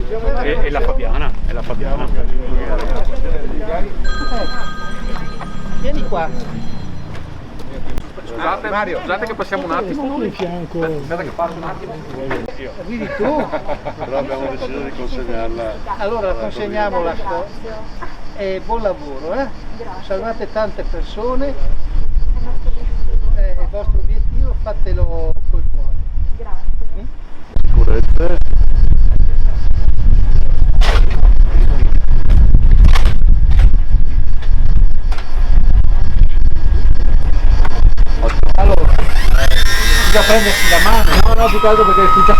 E la Fabiana, è la Fabiana. Vieni qua. Scusate, Mario, scusate che passiamo un attimo. Aspetta che passo un attimo. Arrivi tu? Però abbiamo deciso di consegnarla. Allora consegniamola e buon lavoro, eh? Salvate tante persone, il vostro obiettivo fatelo col cuore. Grazie. Sicurezze. Allora, bisogna prendersi la mano. No, più che altro perché è tutta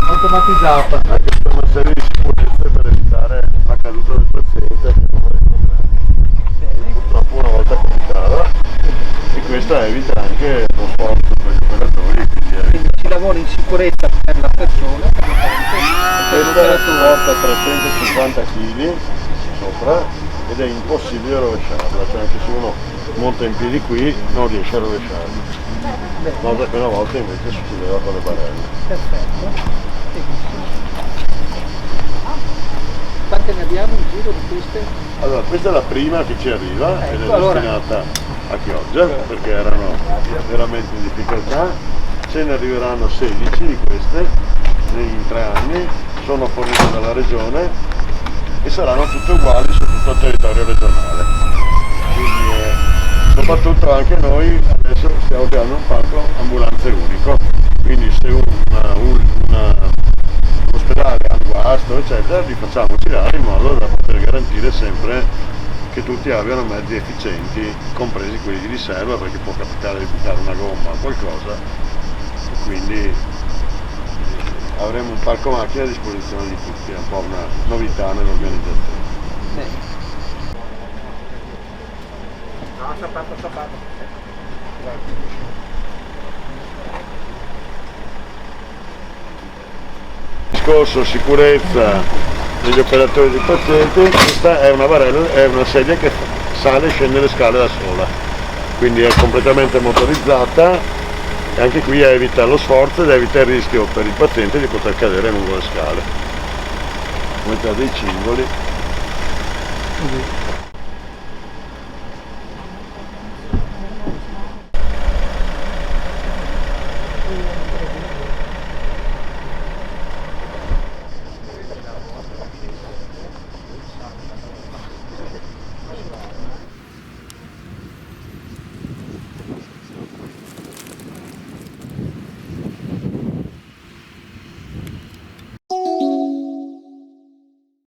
automatizzata. Anche per una serie di sicurezze per evitare la caduta del paziente che non è problema. Purtroppo una volta capitava e questa evita anche lo sforzo per gli operatori, Quindi si lavora in sicurezza per la persona, per questa l'operatore. porta 350 kg sopra ed è impossibile rovesciarla, cioè anche se uno monta in piedi qui non riesce a rovesciarla. Nota che una volta invece si chiudeva con le barelle. Perfetto. Benissimo. Quante ne abbiamo in giro di queste? Allora, questa è la prima che ci arriva ed è Ecco, allora. destinata a Chioggia perché erano veramente in difficoltà. Ce ne arriveranno 16 di queste in 3 anni, sono fornite dalla regione e saranno tutte uguali su tutto il territorio regionale. Quindi soprattutto anche noi adesso stiamo creando un parco ambulanze unico, quindi se un ospedale ha un guasto eccetera li facciamo girare in modo da poter garantire sempre che tutti abbiano mezzi efficienti, compresi quelli di riserva, perché può capitare di buttare una gomma o qualcosa e quindi avremo un parco macchine a disposizione di tutti, è un po' una novità nell'organizzazione. No, sapato. Discorso sicurezza degli operatori dei pazienti, questa è una barella, è una sedia che sale e scende le scale da sola, quindi è completamente motorizzata e anche qui evita lo sforzo ed evita il rischio per il paziente di poter cadere lungo le scale. Mette dei cingoli.